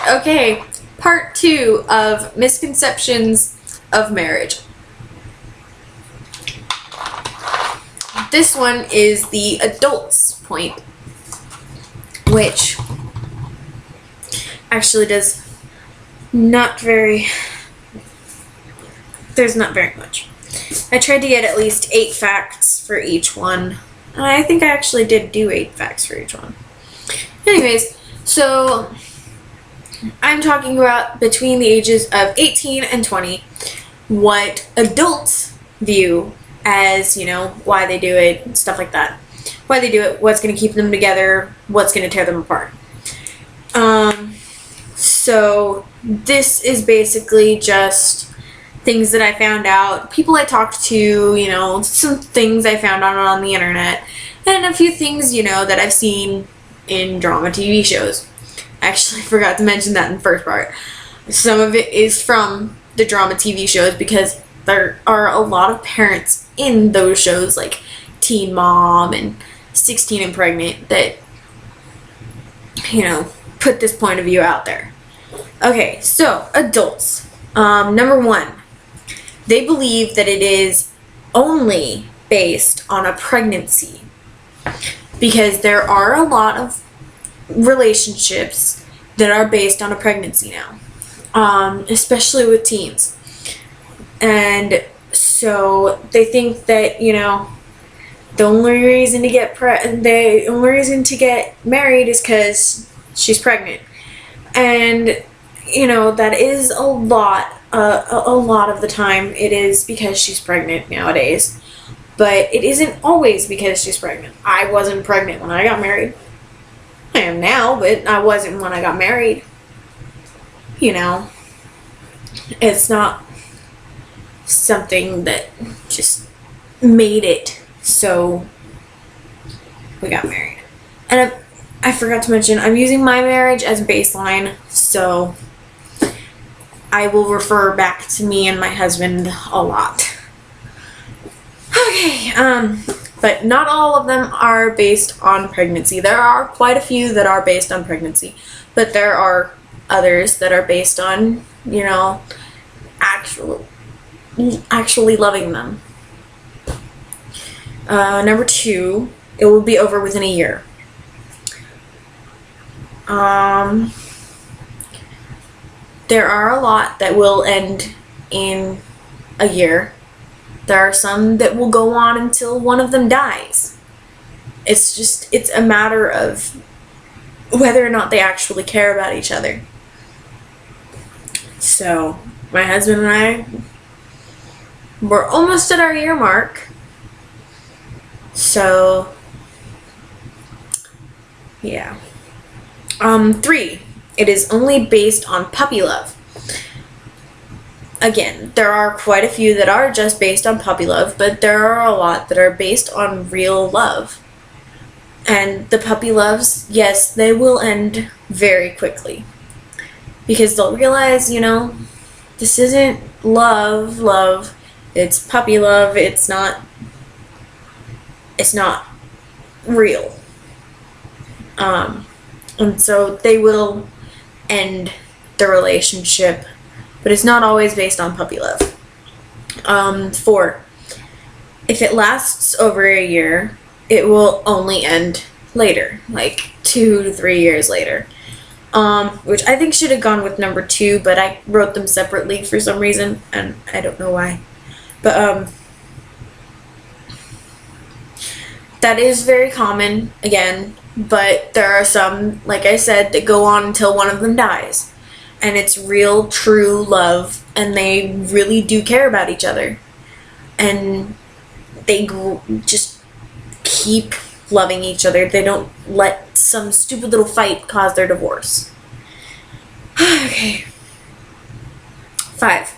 Okay, part 2 of Misconceptions of Marriage. This one is the adult's point, which actually there's not very much. I tried to get at least 8 facts for each one. And I think I actually did do 8 facts for each one. Anyways, so I'm talking about between the ages of 18 and 20, what adults view as, you know, why they do it, stuff like that. Why they do it, what's going to keep them together, what's going to tear them apart. So this is basically just things that I found out, people I talked to, you know, some things I found out on the internet, and a few things, you know, that I've seen in drama TV shows. I actually forgot to mention that in the first part. Some of it is from the drama TV shows because there are a lot of parents in those shows, like Teen Mom and 16 and Pregnant, that, you know, put this point of view out there. Okay, so adults. Number 1, they believe that it is only based on a pregnancy, because there are a lot of relationships that are based on a pregnancy now, especially with teens. And so they think that, you know, the only reason to get married is because she's pregnant. And, you know, that is a lot of the time it is because she's pregnant nowadays. But it isn't always because she's pregnant. I wasn't pregnant when I got married. I am now, but I wasn't when I got married. You know, it's not something that just made it so we got married. And I forgot to mention, I'm using my marriage as a baseline, so I will refer back to me and my husband a lot. Okay, but not all of them are based on pregnancy. There are quite a few that are based on pregnancy, but there are others that are based on, you know, actually loving them. Number 2, it will be over within a year. There are a lot that will end in a year. There are some that will go on until one of them dies. It's a matter of whether or not they actually care about each other. So, my husband and I, we're almost at our year mark. So, yeah. 3, it is only based on puppy love. Again, there are quite a few that are just based on puppy love, but there are a lot that are based on real love. And the puppy loves, yes, they will end very quickly. Because they'll realize, you know, this isn't love, it's puppy love, it's not real. And so they will end the relationship, but it's not always based on puppy love. 4, if it lasts over a year, it will only end later, like 2 to 3 years later. Which I think should have gone with number 2, but I wrote them separately for some reason, and I don't know why. But, that is very common, again, but there are some, like I said, that go on until one of them dies. And it's real, true love, and they really do care about each other. And they just keep loving each other. They don't let some stupid little fight cause their divorce. Okay. 5,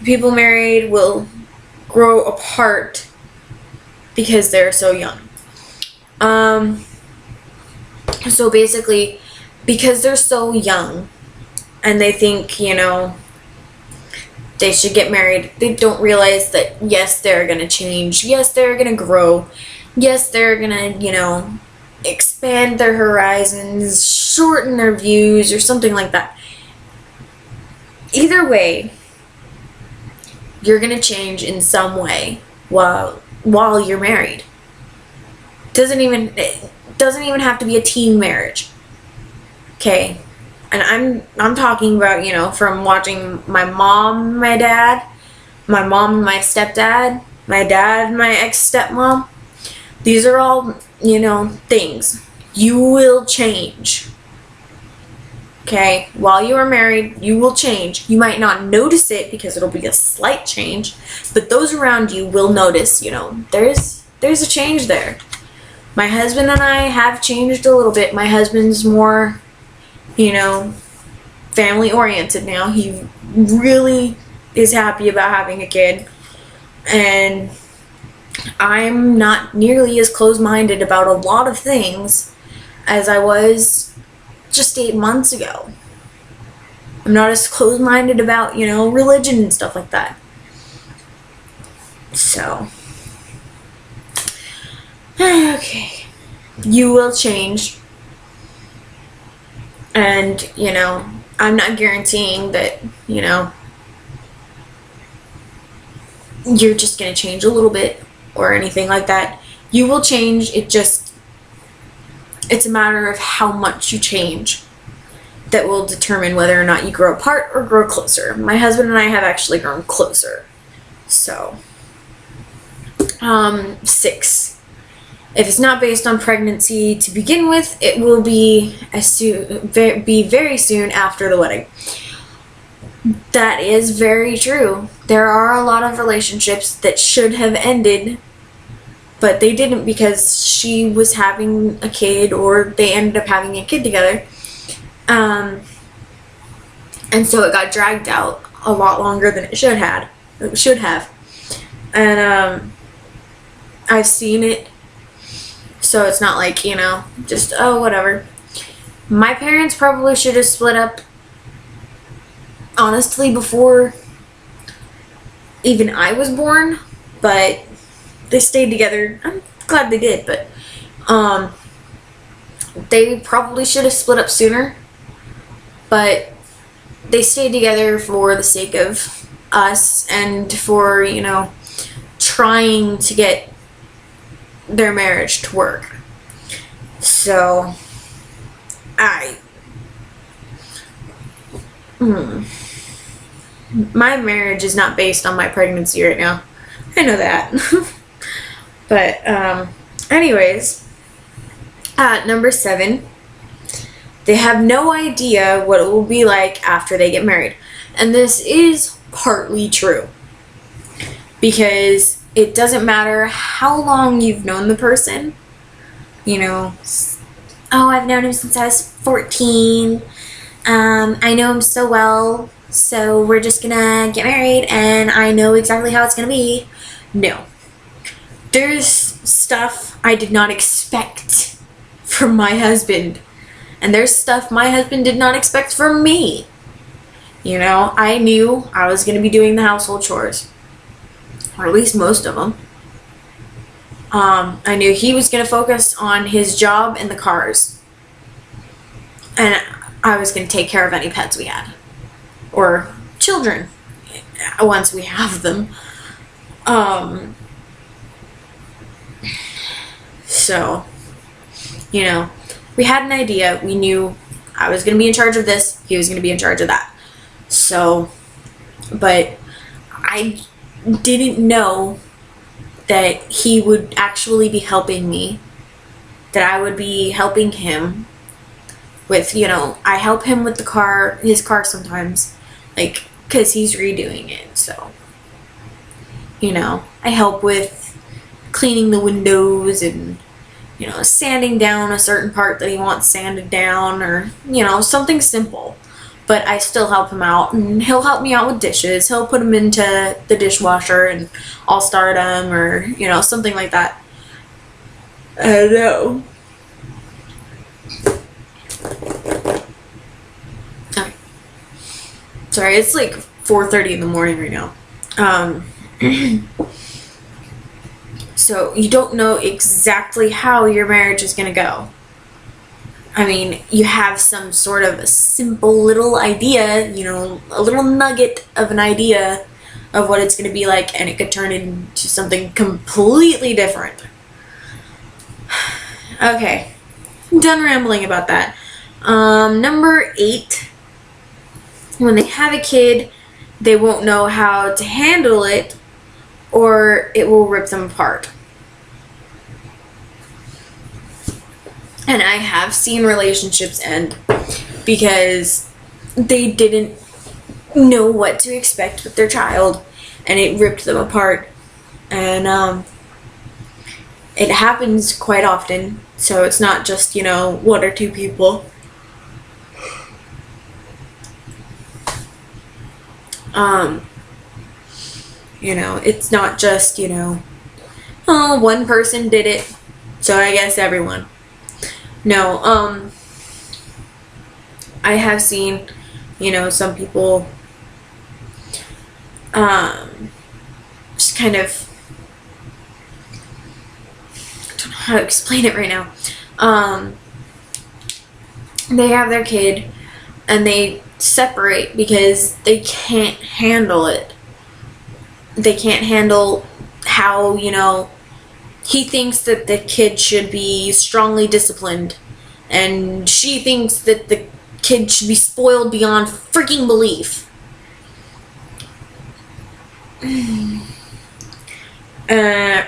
people married will grow apart because they're so young. So basically, because they're so young and they think, you know, they should get married, they don't realize that, yes, they're going to change. Yes, they're going to grow. Yes, they're going to, you know, expand their horizons, shorten their views, or something like that. Either way, you're going to change in some way while you're married. It doesn't even have to be a teen marriage. Okay? And I'm talking about, you know, from watching my mom and my dad, my mom and my stepdad, my dad and my ex-stepmom. These are all, you know, things. You will change. Okay? While you are married, you will change. You might not notice it because it'll be a slight change, but those around you will notice, you know, there's a change there. My husband and I have changed a little bit. My husband's more, you know, family oriented now. He really is happy about having a kid. And I'm not nearly as close-minded about a lot of things as I was just 8 months ago. I'm not as close-minded about, you know, religion and stuff like that. So, okay. You will change. And, you know, I'm not guaranteeing that, you know, you're just going to change a little bit or anything like that. You will change. It's a matter of how much you change that will determine whether or not you grow apart or grow closer. My husband and I have actually grown closer. So, 6. If it's not based on pregnancy to begin with, it will be very soon after the wedding. That is very true. There are a lot of relationships that should have ended, but they didn't because she was having a kid or they ended up having a kid together. And so it got dragged out a lot longer than it should have. And I've seen it. So it's not like, you know, just, oh, whatever. My parents probably should have split up, honestly, before even I was born. But they stayed together. I'm glad they did, but they probably should have split up sooner. But they stayed together for the sake of us and for, you know, trying to get their marriage to work. So, my marriage is not based on my pregnancy right now. I know that. But, anyways, at number 7, they have no idea what it will be like after they get married. And this is partly true. Because it doesn't matter how long you've known the person. You know, oh, I've known him since I was 14. I know him so well, so we're just gonna get married and I know exactly how it's gonna be. No. There's stuff I did not expect from my husband. And there's stuff my husband did not expect from me. You know, I knew I was gonna be doing the household chores. Or at least most of them. I knew he was going to focus on his job and the cars. And I was going to take care of any pets we had. Or children. Once we have them. So, you know, we had an idea. We knew I was going to be in charge of this. He was going to be in charge of that. So, but I didn't know that he would actually be helping me, that I would be helping him with, you know, I help him with his car sometimes, like, because he's redoing it, so, you know, I help with cleaning the windows and, you know, sanding down a certain part that he wants sanded down, or, you know, something simple. But I still help him out, and he'll help me out with dishes. He'll put them into the dishwasher, and I'll start them, or, you know, something like that. I don't know. Okay. Sorry, it's like 4:30 in the morning right now. So So you don't know exactly how your marriage is going to go. I mean, you have some sort of a simple little idea, you know, a little nugget of an idea of what it's going to be like, and it could turn into something completely different. Okay, done rambling about that. Number 8, when they have a kid, they won't know how to handle it, or it will rip them apart. And I have seen relationships end because they didn't know what to expect with their child, and it ripped them apart. And it happens quite often, so it's not just, you know, 1 or 2 people. You know, it's not just, you know, oh, one person did it, so I guess everyone. No, I have seen, you know, some people, just kind of, I don't know how to explain it right now. They have their kid, and they separate because they can't handle it. They can't handle how, you know, he thinks that the kid should be strongly disciplined, and she thinks that the kid should be spoiled beyond freaking belief.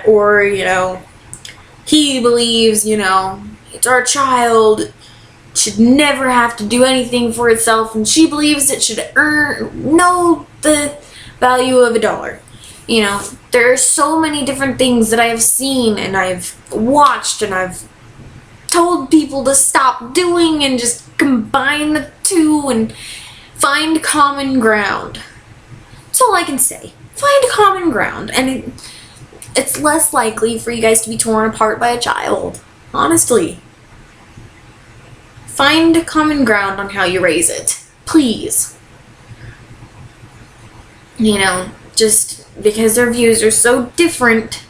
Or, you know, he believes, you know, it's our child, it should never have to do anything for itself, and she believes it should know the value of $1. You know, there are so many different things that I have seen and I've watched and I've told people to stop doing, and just combine the two and find common ground. That's all I can say. Find common ground, and it's less likely for you guys to be torn apart by a child. Honestly. Find common ground on how you raise it. Please. You know, just because their views are so different,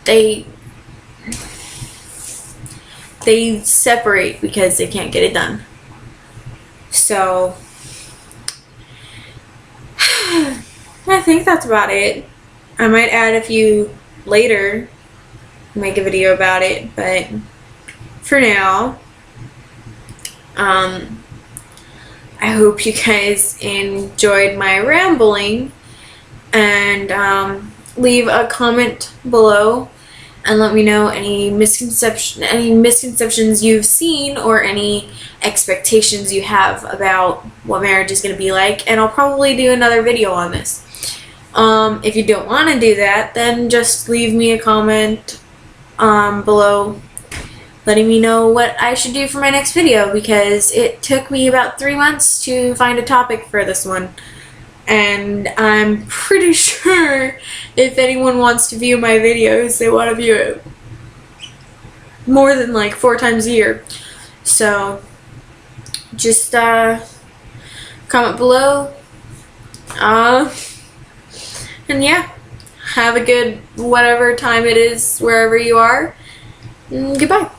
they separate because they can't get it done. So I think that's about it. I might add a few later, make a video about it, but for now, I hope you guys enjoyed my rambling, and leave a comment below and let me know any misconceptions you've seen, or any expectations you have about what marriage is going to be like, and I'll probably do another video on this. If you don't want to do that, then just leave me a comment below letting me know what I should do for my next video, because it took me about 3 months to find a topic for this one. And I'm pretty sure if anyone wants to view my videos, they want to view it more than like 4 times a year. So just comment below. And yeah, have a good whatever time it is wherever you are. Goodbye.